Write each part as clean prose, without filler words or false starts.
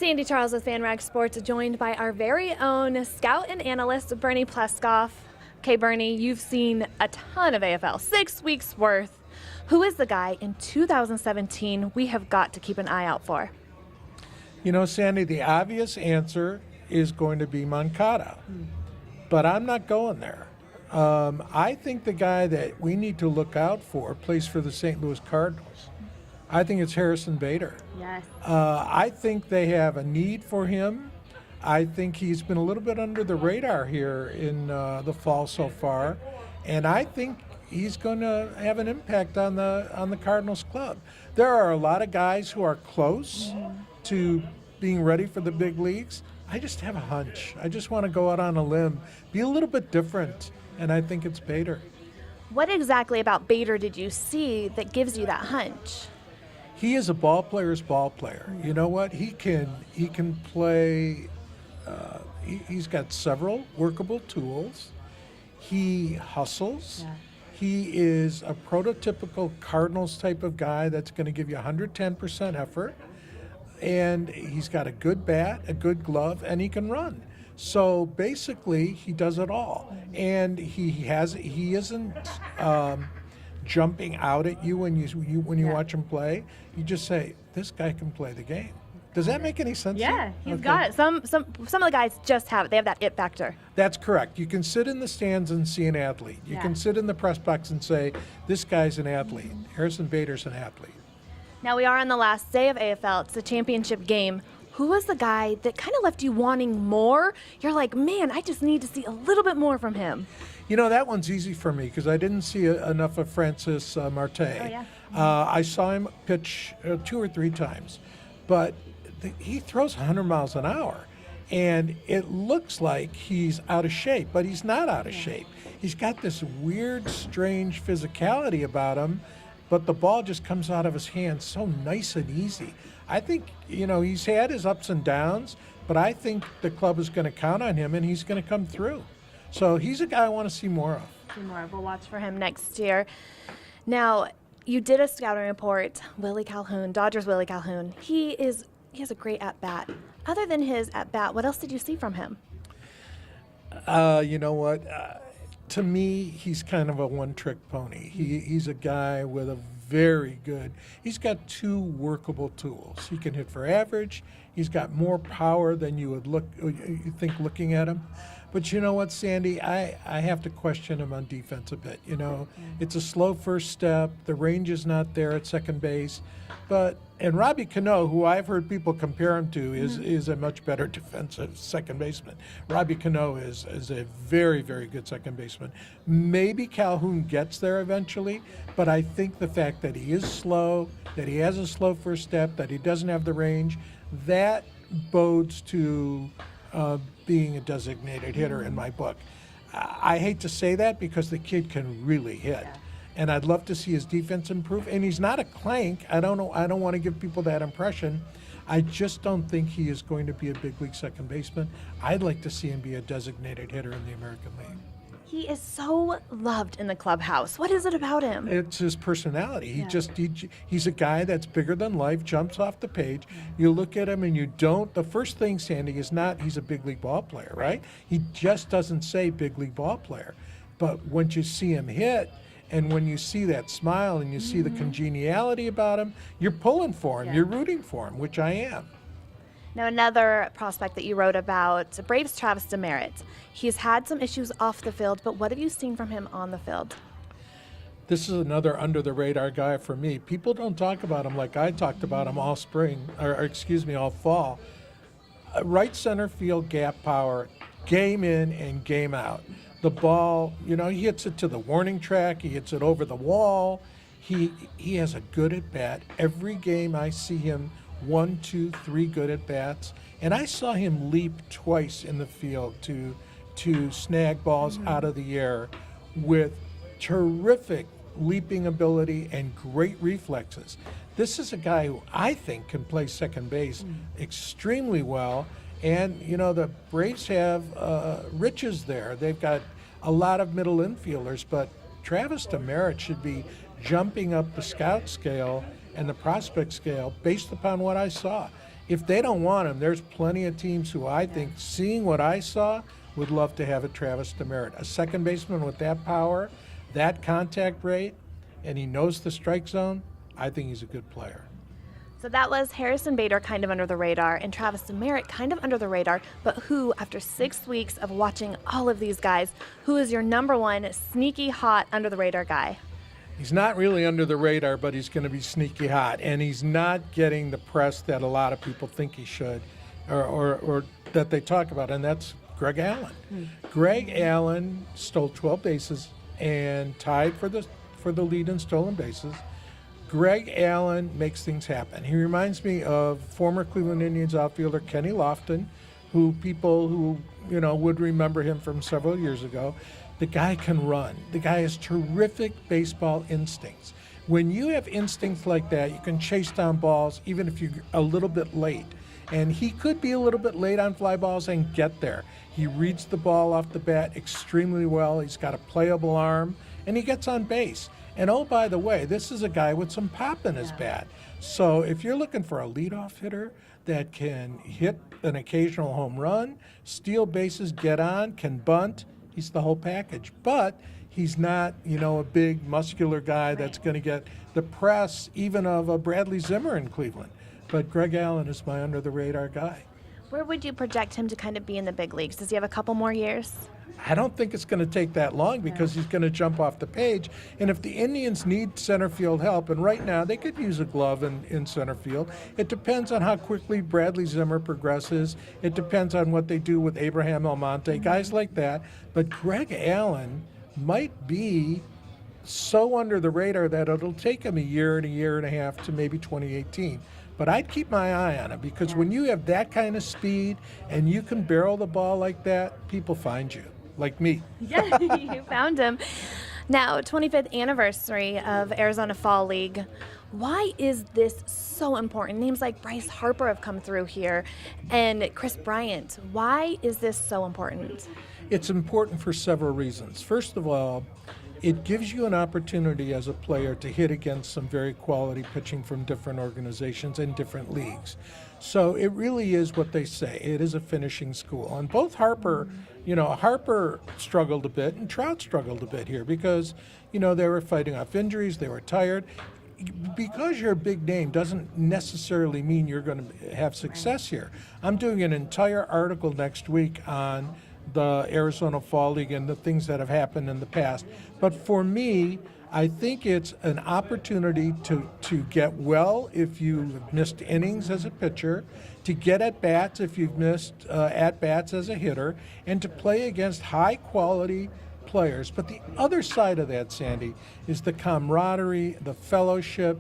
Sandy Charles with FanRag Sports, joined by our very own scout and analyst, Bernie Pleskoff. Okay, Bernie, you've seen a ton of AFL, 6 weeks worth. Who is the guy in 2017 we have got to keep an eye out for? You know, Sandy, the obvious answer is going to be Moncada, but I'm not going there. I think the guy that we need to look out for plays for the St. Louis Cardinals. I think it's Harrison Bader. Yes. I think they have a need for him. I think he's been a little bit under the radar here in the fall so far, and I think he's going to have an impact on the Cardinals club. There are a lot of guys who are close to being ready for the big leagues. I just have a hunch. I just want to go out on a limb, be a little bit different, and I think it's Bader. What exactly about Bader did you see that gives you that hunch? He is a ball player's ball player. You know what? He can play. He's got several workable tools. He hustles. Yeah. He is a prototypical Cardinals type of guy that's going to give you 110% effort. And he's got a good bat, a good glove, and he can run. So basically, he does it all. And he isn't jumping out at you when you watch him play. You just say, this guy can play the game. Does that make any sense? Yeah, he's got it. Some of the guys just have it. They have that it factor. That's correct. You can sit in the stands and see an athlete. You can sit in the press box and say, this guy's an athlete. Harrison Bader's an athlete. Now we are on the last day of AFL. It's the championship game. Who was the guy that kind of left you wanting more? You're like, man, I just need to see a little bit more from him. You know, that one's easy for me because I didn't see enough of Francis Marte. Oh, yeah. I saw him pitch 2 or 3 times, but he throws 100 miles an hour, and it looks like he's out of shape, but he's not out of shape. He's got this weird, strange physicality about him, but the ball just comes out of his hands so nice and easy. I think, you know, he's had his ups and downs, but I think the club is going to count on him, and he's going to come through. So he's a guy I want to see more of. We'll watch for him next year. Now, you did a scouting report, Willie Calhoun, Dodgers Willie Calhoun. He has a great at-bat. Other than his at-bat, what else did you see from him? You know what? To me, he's kind of a one-trick pony. He's a guy with a very good, he's got 2 workable tools. He can hit for average. He's got more power than you think looking at him. But you know what, Sandy? I have to question him on defense a bit. You know, it's a slow first step. The range is not there at second base. And Robbie Cano, who I've heard people compare him to, is a much better defensive second baseman. Robbie Cano is a very, very good second baseman. Maybe Calhoun gets there eventually, but I think the fact that he is slow, that he has a slow first step, that he doesn't have the range, that bodes to being a designated hitter in my book. I hate to say that because the kid can really hit. And I'd love to see his defense improve. And he's not a clank. I don't want to give people that impression. I just don't think he is going to be a big league second baseman. I'd like to see him be a designated hitter in the American League. He is so loved in the clubhouse. What is it about him? It's his personality. He's a guy that's bigger than life, jumps off the page. You look at him and the first thing, Sandy, is not he's a big league ball player, right? He just doesn't say big league ball player. But once you see him hit, and when you see that smile and you see the congeniality about him, you're pulling for him, you're rooting for him, which I am. Now, another prospect that you wrote about, Braves' Travis Demeritte. He's had some issues off the field, but what have you seen from him on the field? This is another under-the-radar guy for me. People don't talk about him like I talked about him all spring, all fall. Right center field gap power, game in and game out. The ball, you know, he hits it to the warning track. He hits it over the wall. He has a good at-bat. Every game I see him 1, 2, 3 good at-bats. And I saw him leap twice in the field to snag balls out of the air with terrific leaping ability and great reflexes. This is a guy who I think can play second base extremely well. And, you know, the Braves have riches there. They've got a lot of middle infielders, but Travis Demeritte should be jumping up the scout scale and the prospect scale based upon what I saw. If they don't want him, there's plenty of teams who I think, seeing what I saw, would love to have a Travis Demeritte. A second baseman with that power, that contact rate, and he knows the strike zone, I think he's a good player. So that was Harrison Bader kind of under the radar and Travis Demeritte kind of under the radar, but who, after 6 weeks of watching all of these guys, who is your number one sneaky hot under the radar guy? He's not really under the radar, but he's going to be sneaky hot, and he's not getting the press that a lot of people think he should, or that they talk about, and that's Greg Allen. Greg Allen stole 12 bases and tied for the lead in stolen bases. Greg Allen makes things happen. He reminds me of former Cleveland Indians outfielder Kenny Lofton, who people who would remember him from several years ago. The guy can run. The guy has terrific baseball instincts. When you have instincts like that, you can chase down balls even if you're a little bit late. And he could be a little bit late on fly balls and get there. He reads the ball off the bat extremely well. He's got a playable arm, and he gets on base. And oh, by the way, this is a guy with some pop in his bat. So if you're looking for a leadoff hitter that can hit an occasional home run, steal bases, get on, can bunt, he's the whole package. But he's not, a big muscular guy that's going to get the press even of a Bradley Zimmer in Cleveland. But Greg Allen is my under-the-radar guy. Where would you project him to kind of be in the big leagues? Does he have a couple more years? I don't think it's going to take that long because he's going to jump off the page. And if the Indians need center field help, and right now they could use a glove in center field, it depends on how quickly Bradley Zimmer progresses. It depends on what they do with Abraham Almonte, guys like that. But Greg Allen might be so under the radar that it'll take him a year and a half to maybe 2018. But I'd keep my eye on him because when you have that kind of speed and you can barrel the ball like that, people find you, like me. Yeah, you found him. Now, 25th anniversary of Arizona Fall League. Why is this so important? Names like Bryce Harper have come through here and Chris Bryant. Why is this so important? It's important for several reasons. First of all, it gives you an opportunity as a player to hit against some very quality pitching from different organizations and different leagues. So it really is what they say. It is a finishing school. And both Harper struggled a bit and Trout struggled a bit here because, they were fighting off injuries, they were tired. Because you're a big name doesn't necessarily mean you're going to have success here. I'm doing an entire article next week on the Arizona Fall League and the things that have happened in the past. But for me, I think it's an opportunity to get well if you've missed innings as a pitcher, to get at-bats if you've missed at-bats as a hitter, and to play against high-quality players. But the other side of that, Sandy, is the camaraderie, the fellowship,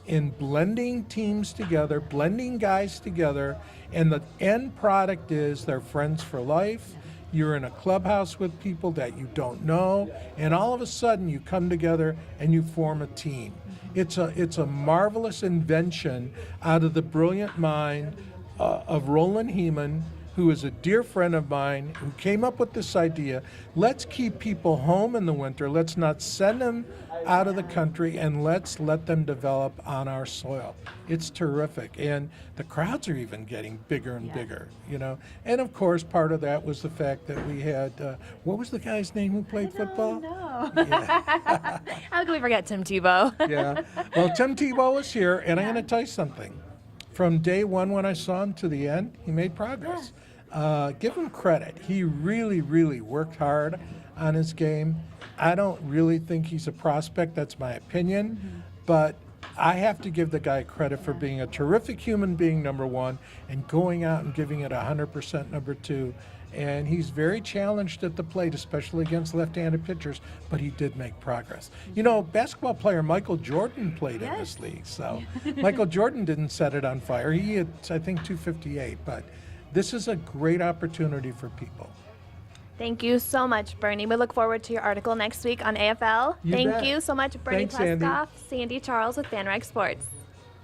in blending teams together, blending guys together, and the end product is they're friends for life. You're in a clubhouse with people that you don't know, and all of a sudden you come together and you form a team. It's a marvelous invention out of the brilliant mind of Roland Heeman, who is a dear friend of mine, who came up with this idea. Let's keep people home in the winter. Let's not send them out of the country, and let's let them develop on our soil. It's terrific. And the crowds are even getting bigger and bigger, And of course, part of that was the fact that we had, what was the guy's name who played football? No. Yeah. How can we forget Tim Tebow? Yeah. Well, Tim Tebow was here, and I'm going to tell you something. From day one when I saw him to the end, he made progress. Give him credit. He really, really worked hard on his game. I don't really think he's a prospect. That's my opinion. But I have to give the guy credit for being a terrific human being, number one, and going out and giving it 100%, number two. And he's very challenged at the plate, especially against left-handed pitchers, but he did make progress. Basketball player Michael Jordan played in this league, so Michael Jordan didn't set it on fire. He had, I think, 258, but this is a great opportunity for people. Thank you so much, Bernie. We look forward to your article next week on AFL. Thank bet. you so much, Bernie Thanks, Sandy. Pleskoff, Sandy Charles with FanRag Sports.